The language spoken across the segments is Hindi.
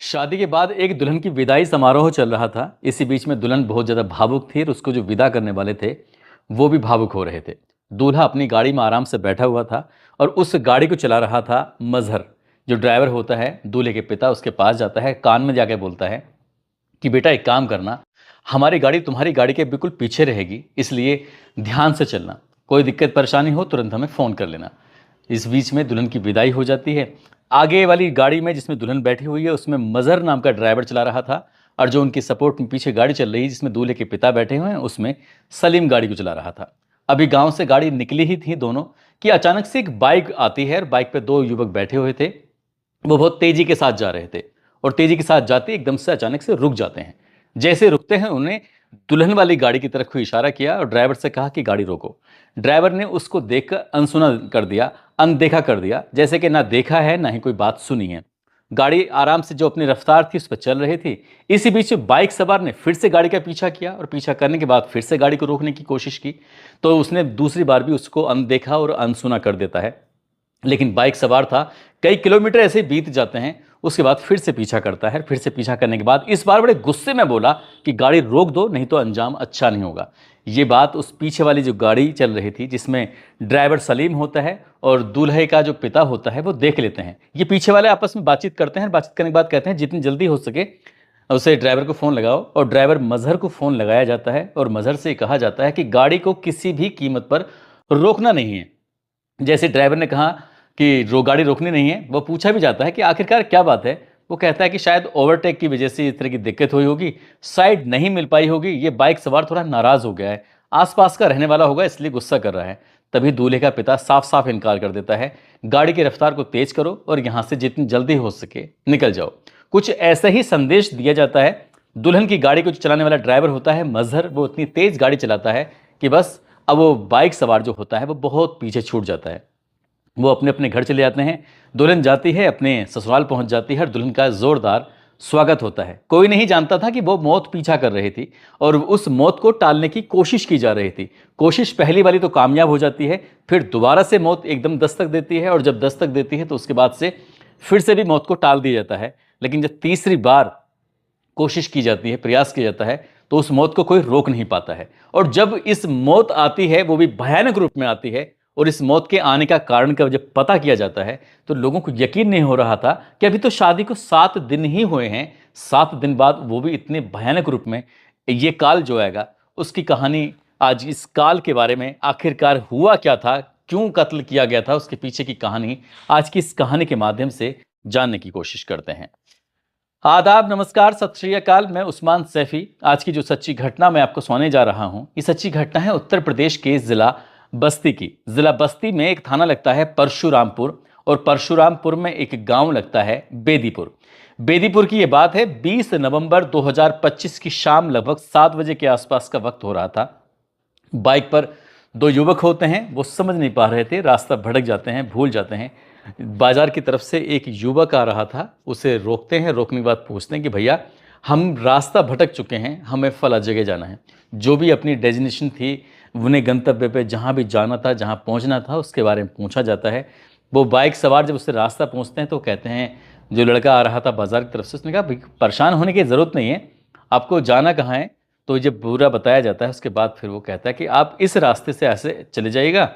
शादी के बाद एक दुल्हन की विदाई समारोह चल रहा था। इसी बीच में दुल्हन बहुत ज़्यादा भावुक थी और उसको जो विदा करने वाले थे वो भी भावुक हो रहे थे। दूल्हा अपनी गाड़ी में आराम से बैठा हुआ था और उस गाड़ी को चला रहा था मजहर। जो ड्राइवर होता है दूल्हे के पिता, उसके पास जाता है, कान में जाके बोलता है कि बेटा एक काम करना, हमारी गाड़ी तुम्हारी गाड़ी के बिल्कुल पीछे रहेगी, इसलिए ध्यान से चलना। कोई दिक्कत परेशानी हो तुरंत हमें फ़ोन कर लेना। इस बीच में दुल्हन की विदाई हो जाती है। आगे वाली गाड़ी में जिसमें दुल्हन बैठी हुई है उसमें मज़हर नाम का ड्राइवर चला रहा था, और जो उनकी सपोर्ट में पीछे गाड़ी चल रही है जिसमें दूल्हे के पिता बैठे हुए हैं उसमें सलीम गाड़ी को चला रहा था। अभी गांव से गाड़ी निकली ही थी दोनों कि अचानक से एक बाइक आती है और बाइक पे दो युवक बैठे हुए थे। वो बहुत तेजी के साथ जा रहे थे और तेजी के साथ जाते एकदम से अचानक से रुक जाते हैं। जैसे रुकते हैं उन्हें दुल्हन वाली गाड़ी की तरफ कोई इशारा किया और ड्राइवर से कहा कि गाड़ी रोको। ड्राइवर ने उसको देखकर अनसुना कर दिया, अनदेखा कर दिया, जैसे कि ना देखा है ना ही कोई बात सुनी है। गाड़ी आराम से जो अपनी रफ्तार थी उस पर चल रही थी। इसी बीच बाइक सवार ने फिर से गाड़ी का पीछा किया और पीछा करने के बाद फिर से गाड़ी को रोकने की कोशिश की, तो उसने दूसरी बार भी उसको अनदेखा और अनसुना कर देता है। लेकिन बाइक सवार था, कई किलोमीटर ऐसे ही बीत जाते हैं। उसके बाद फिर से पीछा करता है। फिर से पीछा करने के बाद इस बार बड़े गुस्से में बोला कि गाड़ी रोक दो, नहीं तो अंजाम अच्छा नहीं होगा। ये बात उस पीछे वाली जो गाड़ी चल रही थी जिसमें ड्राइवर सलीम होता है और दूल्हे का जो पिता होता है वो देख लेते हैं। ये पीछे वाले आपस में बातचीत करते हैं। बातचीत करने के बाद कहते हैं जितनी जल्दी हो सके उसे ड्राइवर को फ़ोन लगाओ, और ड्राइवर मजहर को फ़ोन लगाया जाता है और मजहर से कहा जाता है कि गाड़ी को किसी भी कीमत पर रोकना नहीं है। जैसे ड्राइवर ने कहा कि गाड़ी रोकनी नहीं है, वो पूछा भी जाता है कि आखिरकार क्या बात है। वो कहता है कि शायद ओवरटेक की वजह से इस तरह की दिक्कत हुई होगी, साइड नहीं मिल पाई होगी, ये बाइक सवार थोड़ा नाराज़ हो गया है, आसपास का रहने वाला होगा इसलिए गुस्सा कर रहा है। तभी दूल्हे का पिता साफ साफ इनकार कर देता है, गाड़ी की रफ्तार को तेज करो और यहाँ से जितनी जल्दी हो सके निकल जाओ। कुछ ऐसा ही संदेश दिया जाता है। दुल्हन की गाड़ी को जो चलाने वाला ड्राइवर होता है मजहर, वो इतनी तेज गाड़ी चलाता है कि बस अब वो बाइक सवार जो होता है वो बहुत पीछे छूट जाता है। वो अपने अपने घर चले जाते हैं। दुल्हन जाती है, अपने ससुराल पहुंच जाती है और दुल्हन का जोरदार स्वागत होता है। कोई नहीं जानता था कि वो मौत पीछा कर रही थी और उस मौत को टालने की कोशिश की जा रही थी। कोशिश पहली वाली तो कामयाब हो जाती है, फिर दोबारा से मौत एकदम दस्तक देती है, और जब दस्तक देती है तो उसके बाद से फिर से भी मौत को टाल दिया जाता है। लेकिन जब तीसरी बार कोशिश की जाती है, प्रयास किया जाता है, तो उस मौत को कोई रोक नहीं पाता है। और जब इस मौत आती है वो भी भयानक रूप में आती है, और इस मौत के आने का कारण का जब पता किया जाता है तो लोगों को यकीन नहीं हो रहा था कि अभी तो शादी को 7 दिन ही हुए हैं, 7 दिन बाद वो भी इतने भयानक रूप में। ये काल जो आएगा उसकी कहानी, आज इस काल के बारे में आखिरकार हुआ क्या था, क्यों कत्ल किया गया था, उसके पीछे की कहानी आज की इस कहानी के माध्यम से जानने की कोशिश करते हैं। आदाब, नमस्कार, सत श्री अकाल। मैं उस्मान सैफी। आज की जो सच्ची घटना मैं आपको सुनाने जा रहा हूं, ये सच्ची घटना है उत्तर प्रदेश के जिला बस्ती की। जिला बस्ती में एक थाना लगता है परशुरामपुर, और परशुरामपुर में एक गांव लगता है बेदीपुर। बेदीपुर की ये बात है 20 नवंबर 2025 की शाम लगभग 7 बजे के आसपास का वक्त हो रहा था। बाइक पर दो युवक होते हैं, वो समझ नहीं पा रहे थे, रास्ता भटक जाते हैं, भूल जाते हैं। बाजार की तरफ से एक युवक आ रहा था, उसे रोकते हैं। रोकने के बाद पूछते हैं कि भैया हम रास्ता भटक चुके हैं, हमें फला जगह जाना है। जो भी अपनी डेजिनेशन थी, उन्हें गंतव्य पे जहाँ भी जाना था, जहाँ पहुँचना था, उसके बारे में पूछा जाता है। वो बाइक सवार जब उससे रास्ता पूछते हैं तो कहते हैं, जो लड़का आ रहा था बाजार की तरफ से, उसने कहा भाई परेशान होने की ज़रूरत नहीं है, आपको जाना कहाँ है। तो जब पूरा बताया जाता है उसके बाद फिर वो कहता है कि आप इस रास्ते से ऐसे चले जाइएगा,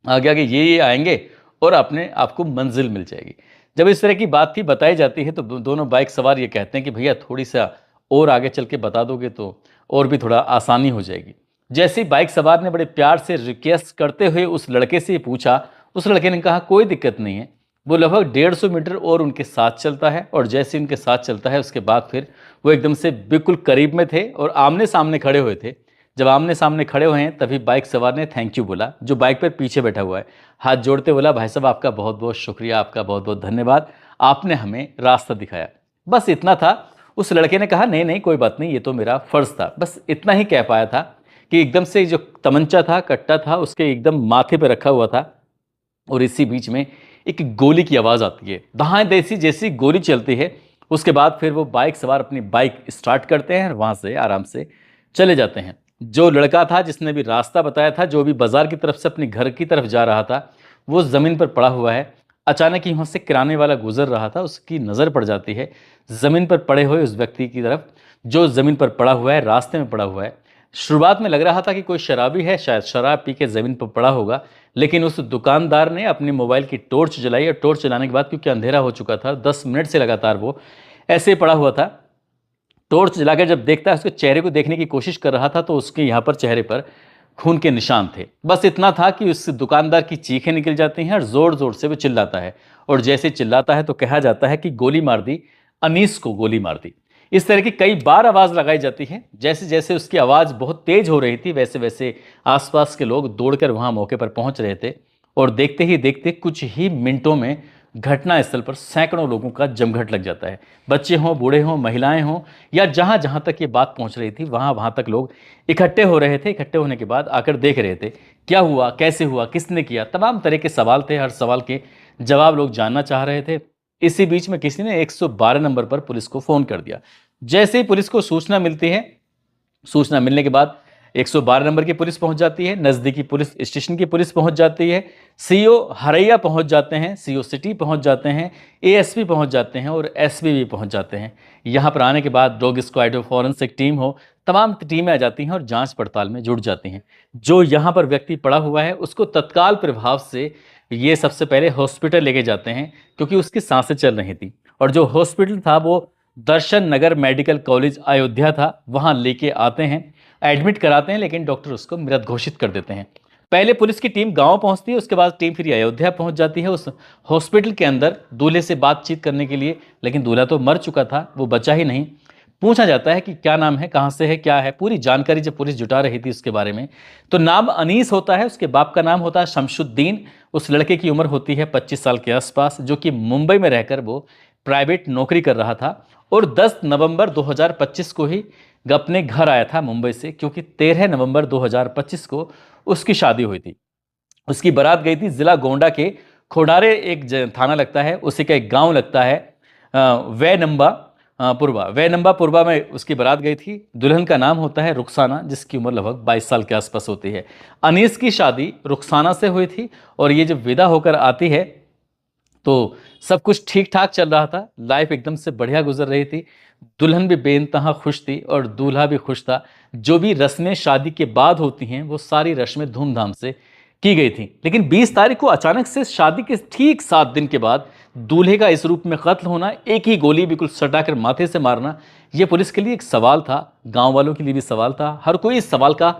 आगे आगे ये आएंगे और अपने आपको मंजिल मिल जाएगी। जब इस तरह की बात थी बताई जाती है तो दोनों बाइक सवार ये कहते हैं कि भैया थोड़ी सा और आगे चल के बता दोगे तो और भी थोड़ा आसानी हो जाएगी। जैसे ही बाइक सवार ने बड़े प्यार से रिक्वेस्ट करते हुए उस लड़के से पूछा, उस लड़के ने कहा कोई दिक्कत नहीं है। वो लगभग 150 मीटर और उनके साथ चलता है, और जैसे उनके साथ चलता है उसके बाद फिर वो एकदम से बिल्कुल करीब में थे और आमने सामने खड़े हुए थे। जब आमने सामने खड़े हुए हैं तभी बाइक सवार ने थैंक यू बोला। जो बाइक पर पीछे बैठा हुआ है हाथ जोड़ते बोला, भाई साहब आपका बहुत बहुत शुक्रिया, आपका बहुत बहुत धन्यवाद, आपने हमें रास्ता दिखाया। बस इतना था। उस लड़के ने कहा नहीं नहीं कोई बात नहीं, ये तो मेरा फ़र्ज़ था। बस इतना ही कह पाया था कि एकदम से जो तमंचा था, कट्टा था, उसके एकदम माथे पे रखा हुआ था, और इसी बीच में एक गोली की आवाज़ आती है। दहाड़ जैसी जैसी गोली चलती है उसके बाद फिर वो बाइक सवार अपनी बाइक स्टार्ट करते हैं और वहाँ से आराम से चले जाते हैं। जो लड़का था जिसने भी रास्ता बताया था, जो भी बाजार की तरफ से अपने घर की तरफ जा रहा था, वो ज़मीन पर पड़ा हुआ है। अचानक ही वहां से किराने वाला गुजर रहा था, उसकी नज़र पड़ जाती है ज़मीन पर पड़े हुए उस व्यक्ति की तरफ जो ज़मीन पर पड़ा हुआ है, रास्ते में पड़ा हुआ है। शुरुआत में लग रहा था कि कोई शराबी है, शायद शराब पी के ज़मीन पर पड़ा होगा, लेकिन उस दुकानदार ने अपने मोबाइल की टॉर्च जलाई और टॉर्च जलाने के बाद, क्योंकि अंधेरा हो चुका था, 10 मिनट से लगातार वो ऐसे ही पड़ा हुआ था, टॉर्च जलाकर जब देखता है, उसके चेहरे को देखने की कोशिश कर रहा था, तो उसके यहाँ पर चेहरे पर खून के निशान थे। बस इतना था कि उस दुकानदार की चीखें निकल जाती हैं और ज़ोर ज़ोर से वो चिल्लाता है, और जैसे चिल्लाता है तो कहा जाता है कि गोली मार दी, अनीस को गोली मार दी। इस तरह की कई बार आवाज़ लगाई जाती है। जैसे जैसे उसकी आवाज़ बहुत तेज हो रही थी, वैसे वैसे आसपास के लोग दौड़कर वहां मौके पर पहुंच रहे थे, और देखते ही देखते कुछ ही मिनटों में घटनास्थल पर सैकड़ों लोगों का जमघट लग जाता है। बच्चे हों, बूढ़े हों, महिलाएं हों, या जहां जहां तक ये बात पहुंच रही थी वहां वहां तक लोग इकट्ठे हो रहे थे। इकट्ठे होने के बाद आकर देख रहे थे क्या हुआ, कैसे हुआ, किसने किया। तमाम तरह के सवाल थे, हर सवाल के जवाब लोग जानना चाह रहे थे। इसी बीच में किसी ने 112 नंबर पर पुलिस को फोन कर दिया। जैसे ही पुलिस को सूचना मिलती है, सूचना मिलने के बाद 112 नंबर की पुलिस पहुंच जाती है, नज़दीकी पुलिस स्टेशन की पुलिस पहुंच जाती है, सीओ हरैया पहुंच जाते हैं, सीओ सिटी पहुंच जाते हैं, एएसपी पहुंच जाते हैं और एसपी भी पहुंच जाते हैं। यहां पर आने के बाद डॉग स्क्वाड हो, फॉरेंसिक टीम हो, तमाम टीमें आ जाती हैं और जांच पड़ताल में जुट जाती हैं। जो यहां पर व्यक्ति पड़ा हुआ है उसको तत्काल प्रभाव से ये सबसे पहले हॉस्पिटल लेके जाते हैं, क्योंकि उसकी सांसें चल रही थी। और जो हॉस्पिटल था वो दर्शन नगर मेडिकल कॉलेज अयोध्या था, वहां लेके आते हैं, एडमिट कराते हैं, लेकिन डॉक्टर उसको मृत घोषित कर देते हैं। पहले पुलिस की टीम गांव पहुंचती है, उसके बाद टीम फिर अयोध्या पहुंच जाती है उस हॉस्पिटल के अंदर दूल्हे से बातचीत करने के लिए, लेकिन दूल्हा तो मर चुका था, वो बचा ही नहीं। पूछा जाता है कि क्या नाम है, कहाँ से है, क्या है, पूरी जानकारी जब पुलिस जुटा रही थी उसके बारे में, तो नाम अनीस होता है, उसके बाप का नाम होता है शमशुद्दीन। उस लड़के की उम्र होती है 25 साल के आसपास, जो कि मुंबई में रहकर वो प्राइवेट नौकरी कर रहा था, और 10 नवंबर 2025 को ही अपने घर आया था मुंबई से, क्योंकि 13 नवंबर 2025 को उसकी शादी हुई थी। उसकी बारात गई थी जिला गोंडा के खोडारे, एक थाना लगता है, उसी का एक गांव लगता है वैनंबा पुरवा। वैनंबा पुरवा में उसकी बारात गई थी। दुल्हन का नाम होता है रुखसाना, जिसकी उम्र लगभग 22 साल के आसपास होती है। अनीस की शादी रुखसाना से हुई थी, और ये जब विदा होकर आती है तो सब कुछ ठीक ठाक चल रहा था, लाइफ एकदम से बढ़िया गुजर रही थी। दुल्हन भी बेइंतहा खुश थी और दूल्हा भी खुश था। जो भी रस्में शादी के बाद होती हैं वो सारी रस्में धूमधाम से की गई थी। लेकिन 20 तारीख को अचानक से शादी के ठीक 7 दिन के बाद दूल्हे का इस रूप में कत्ल होना, एक ही गोली बिल्कुल सटाकर माथे से मारना, यह पुलिस के लिए एक सवाल था, गांव वालों के लिए भी सवाल था। हर कोई इस सवाल का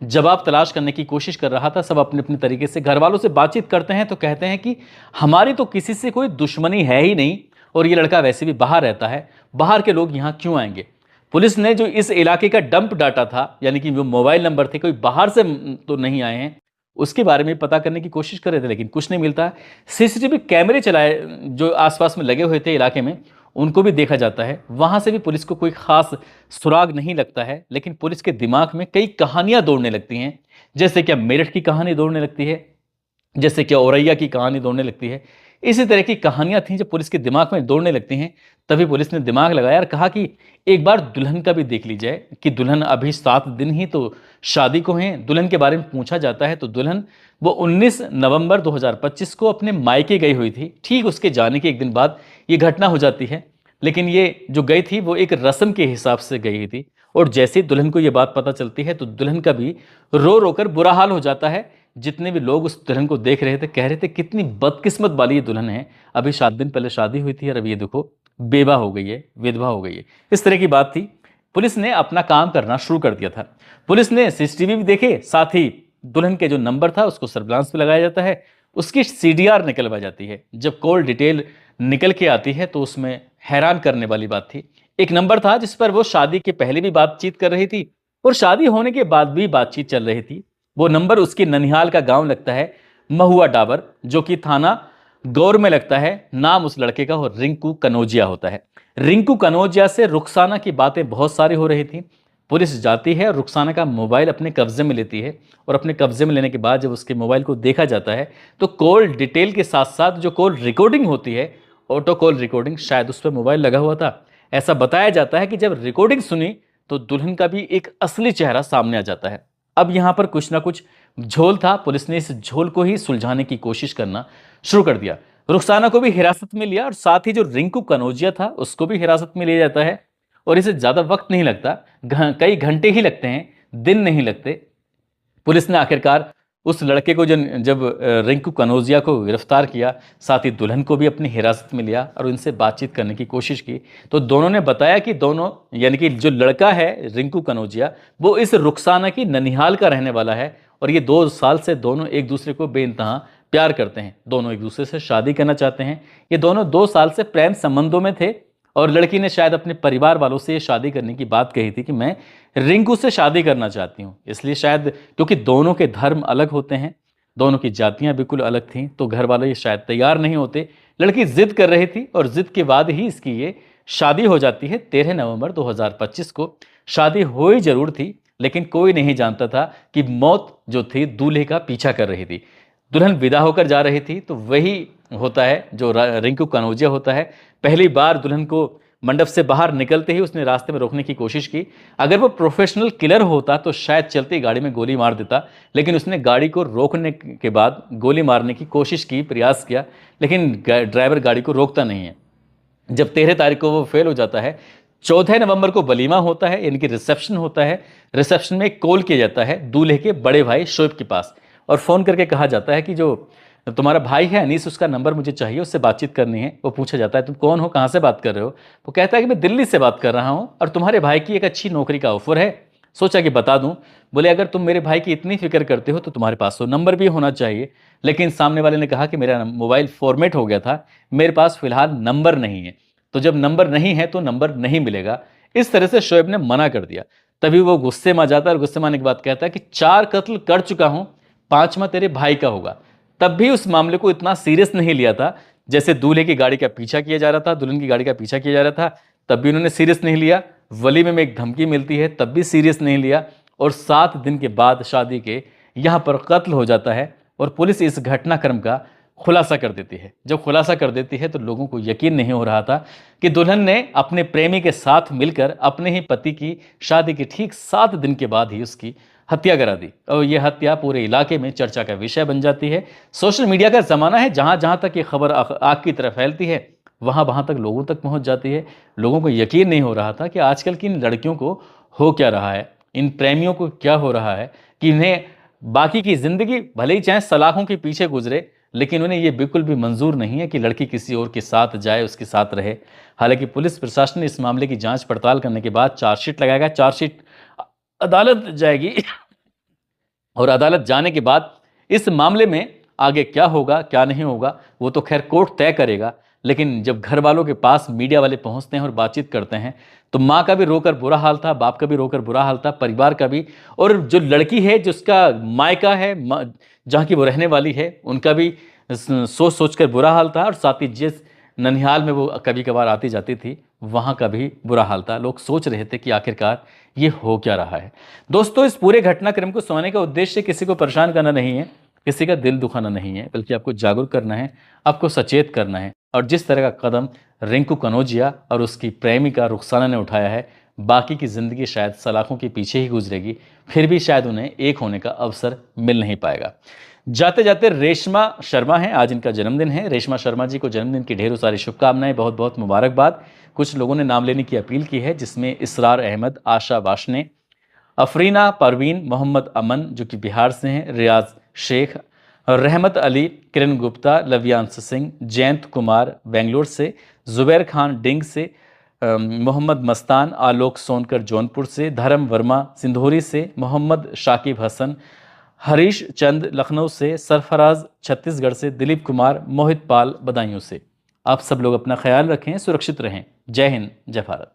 जवाब तलाश करने की कोशिश कर रहा था। सब अपने अपने तरीके से घर वालों से बातचीत करते हैं तो कहते हैं कि हमारी तो किसी से कोई दुश्मनी है ही नहीं, और ये लड़का वैसे भी बाहर रहता है, बाहर के लोग यहाँ क्यों आएंगे। पुलिस ने जो इस इलाके का डंप डाटा था, यानी कि जो मोबाइल नंबर थे, कोई बाहर से तो नहीं आए हैं, उसके बारे में पता करने की कोशिश कर रहे थे, लेकिन कुछ नहीं मिलता। सीसीटीवी कैमरे चलाए जो आसपास में लगे हुए थे इलाके में, उनको भी देखा जाता है, वहां से भी पुलिस को कोई खास सुराग नहीं लगता है। लेकिन पुलिस के दिमाग में कई कहानियां दौड़ने लगती हैं, जैसे क्या मेरठ की कहानी दौड़ने लगती है, जैसे क्या औरैया की कहानी दौड़ने लगती है। इसी तरह की कहानियां थीं जब पुलिस के दिमाग में दौड़ने लगती हैं। तभी पुलिस ने दिमाग लगाया और कहा कि एक बार दुल्हन का भी देख ली जाए, कि दुल्हन अभी 7 दिन ही तो शादी को हैं। दुल्हन के बारे में पूछा जाता है तो दुल्हन वो 19 नवंबर 2025 को अपने मायके गई हुई थी। ठीक उसके जाने के एक दिन बाद ये घटना हो जाती है। लेकिन ये जो गई थी वो एक रस्म के हिसाब से गई थी, और जैसे ही दुल्हन को ये बात पता चलती है तो दुल्हन का भी रो रो कर बुरा हाल हो जाता है। जितने भी लोग उस दुल्हन को देख रहे थे कह रहे थे कितनी बदकिस्मत वाली ये दुल्हन है, अभी 7 दिन पहले शादी हुई थी और अभी ये देखो बेवा हो गई है, विधवा हो गई है। इस तरह की बात थी। पुलिस ने अपना काम करना शुरू कर दिया था। पुलिस ने सीसीटीवी भी देखे, साथ ही दुल्हन के जो नंबर था उसको सर्विलांस पे लगाया जाता है, उसकी सीडीआर निकलवाई जाती है। जब कॉल डिटेल निकल के आती है तो उसमें हैरान करने वाली बात थी। एक नंबर था जिस पर वो शादी के पहले भी बातचीत कर रही थी और शादी होने के बाद भी बातचीत चल रही थी। वो नंबर उसकी ननिहाल का गांव लगता है महुआ डाबर, जो कि थाना गौर में लगता है। नाम उस लड़के का और रिंकू कनौजिया होता है। रिंकू कनौजिया से रुखसाना की बातें बहुत सारी हो रही थी। पुलिस जाती है और रुखसाना का मोबाइल अपने कब्जे में लेती है, और अपने कब्जे में लेने के बाद जब उसके मोबाइल को देखा जाता है तो कॉल डिटेल के साथ साथ जो कॉल रिकॉर्डिंग होती है, ऑटो कॉल रिकॉर्डिंग, शायद उस पर मोबाइल लगा हुआ था। ऐसा बताया जाता है कि जब रिकॉर्डिंग सुनी तो दुल्हन का भी एक असली चेहरा सामने आ जाता है। अब यहां पर कुछ ना कुछ झोल था। पुलिस ने इस झोल को ही सुलझाने की कोशिश करना शुरू कर दिया। रुखसाना को भी हिरासत में लिया और साथ ही जो रिंकू कनौजिया था उसको भी हिरासत में लिया जाता है। और इसे ज्यादा वक्त नहीं लगता, कई घंटे ही लगते हैं, दिन नहीं लगते। पुलिस ने आखिरकार उस लड़के को जब रिंकू कनौजिया को गिरफ्तार किया, साथ ही दुल्हन को भी अपनी हिरासत में लिया और उनसे बातचीत करने की कोशिश की, तो दोनों ने बताया कि दोनों, यानी कि जो लड़का है रिंकू कनौजिया, वो इस रुखसाना की ननिहाल का रहने वाला है और ये 2 साल से दोनों एक दूसरे को बेइंतहा प्यार करते हैं, दोनों एक दूसरे से शादी करना चाहते हैं। ये दोनों 2 साल से प्रेम संबंधों में थे और लड़की ने शायद अपने परिवार वालों से ये शादी करने की बात कही थी कि मैं रिंकू से शादी करना चाहती हूँ। इसलिए शायद क्योंकि दोनों के धर्म अलग होते हैं, दोनों की जातियां बिल्कुल अलग थीं, तो घर वाले ये शायद तैयार नहीं होते। लड़की जिद कर रही थी और जिद के बाद ही इसकी ये शादी हो जाती है। 13 नवंबर 2025 को शादी हुई जरूर थी, लेकिन कोई नहीं जानता था कि मौत जो थी दूल्हे का पीछा कर रही थी। दुल्हन विदा होकर जा रही थी, तो वही होता है जो रिंकू कनौजिया होता है। पहली बार दुल्हन को मंडप से बाहर निकलते ही उसने रास्ते में रोकने की कोशिश की। अगर वो प्रोफेशनल किलर होता तो शायद चलती गाड़ी में गोली मार देता, लेकिन उसने गाड़ी को रोकने के बाद गोली मारने की कोशिश की, प्रयास किया, लेकिन ड्राइवर गाड़ी को रोकता नहीं है। जब 13 तारीख को वो फेल हो जाता है, 14 नवंबर को वलीमा होता है, यानी कि रिसेप्शन होता है। रिसेप्शन में एक कॉल किया जाता है दूल्हे के बड़े भाई शोएब के पास और फ़ोन करके कहा जाता है कि जो तुम्हारा भाई है अनीस, उसका नंबर मुझे चाहिए, उससे बातचीत करनी है। वो पूछा जाता है तुम कौन हो, कहाँ से बात कर रहे हो? वो कहता है कि मैं दिल्ली से बात कर रहा हूँ और तुम्हारे भाई की एक अच्छी नौकरी का ऑफर है, सोचा कि बता दूं। बोले अगर तुम मेरे भाई की इतनी फिक्र करते हो तो तुम्हारे पास तो नंबर भी होना चाहिए। लेकिन सामने वाले ने कहा कि मेरा मोबाइल फॉर्मेट हो गया था, मेरे पास फिलहाल नंबर नहीं है, तो जब नंबर नहीं है तो नंबर नहीं मिलेगा। इस तरह से शोएब ने मना कर दिया। तभी वो गुस्से में आ जाता है और गुस्से में आने के बाद कहता है कि 4 कत्ल कर चुका हूं, 5वां तेरे भाई का होगा। तब भी उस मामले को इतना सीरियस नहीं लिया था। जैसे दूल्हे की गाड़ी का पीछा किया जा रहा था, दुल्हन की गाड़ी का पीछा किया जा रहा था, तब भी उन्होंने सीरियस नहीं लिया। वलीमे में एक धमकी मिलती है, तब भी सीरियस नहीं लिया। और 7 दिन के बाद शादी के यहाँ पर कत्ल हो जाता है और पुलिस इस घटनाक्रम का खुलासा कर देती है। जब खुलासा कर देती है तो लोगों को यकीन नहीं हो रहा था कि दुल्हन ने अपने प्रेमी के साथ मिलकर अपने ही पति की शादी के ठीक 7 दिन के बाद ही उसकी हत्या करा दी। और यह हत्या पूरे इलाके में चर्चा का विषय बन जाती है। सोशल मीडिया का ज़माना है, जहाँ जहाँ तक ये खबर आग की तरह फैलती है, वहाँ वहाँ तक लोगों तक पहुँच जाती है। लोगों को यकीन नहीं हो रहा था कि आजकल की इन लड़कियों को हो क्या रहा है, इन प्रेमियों को क्या हो रहा है कि इन्हें बाकी की ज़िंदगी भले ही चाहे सलाखों के पीछे गुजरे, लेकिन उन्हें यह बिल्कुल भी मंजूर नहीं है कि लड़की किसी और के साथ जाए, उसके साथ रहे। हालांकि पुलिस प्रशासन ने इस मामले की जांच पड़ताल करने के बाद चार्जशीट लगाएगा। चार्जशीट अदालत जाएगी और अदालत जाने के बाद इस मामले में आगे क्या होगा क्या नहीं होगा वो तो खैर कोर्ट तय करेगा। लेकिन जब घर वालों के पास मीडिया वाले पहुंचते हैं और बातचीत करते हैं तो माँ का भी रोकर बुरा हाल था, बाप का भी रोकर बुरा हाल था, परिवार का भी। और जो लड़की है जिसका मायका है, जहाँ की वो रहने वाली है, उनका भी सोच सोच कर बुरा हाल था। और साथ ही जिस ननिहाल में वो कभी कभार आती जाती थी वहाँ का भी बुरा हाल था। लोग सोच रहे थे कि आखिरकार ये हो क्या रहा है। दोस्तों, इस पूरे घटनाक्रम को सुनाने का उद्देश्य किसी को परेशान करना नहीं है, किसी का दिल दुखाना नहीं है, बल्कि आपको जागरूक करना है, आपको सचेत करना है। और जिस तरह का कदम रिंकू कनौजिया और उसकी प्रेमिका रुखसाना ने उठाया है, बाकी की ज़िंदगी शायद सलाखों के पीछे ही गुजरेगी, फिर भी शायद उन्हें एक होने का अवसर मिल नहीं पाएगा। जाते जाते रेशमा शर्मा हैं, आज इनका जन्मदिन है। रेशमा शर्मा जी को जन्मदिन की ढेरों सारी शुभकामनाएं, बहुत बहुत मुबारकबाद। कुछ लोगों ने नाम लेने की अपील की है, जिसमें इसरार अहमद, आशा वाशने, अफरीना परवीन, मोहम्मद अमन जो कि बिहार से हैं, रियाज शेख, रहमत अली, किरण गुप्ता, लव्यांश सिंह, जयंत कुमार बेंगलोर से, जुबैर खान डिंग से, मोहम्मद मस्तान, आलोक सोनकर जौनपुर से, धर्म वर्मा सिंधोरी से, मोहम्मद शाकिब हसन, हरीश चंद लखनऊ से, सरफराज छत्तीसगढ़ से, दिलीप कुमार, मोहित पाल बदायूं से। आप सब लोग अपना ख्याल रखें, सुरक्षित रहें। जय हिंद, जय भारत।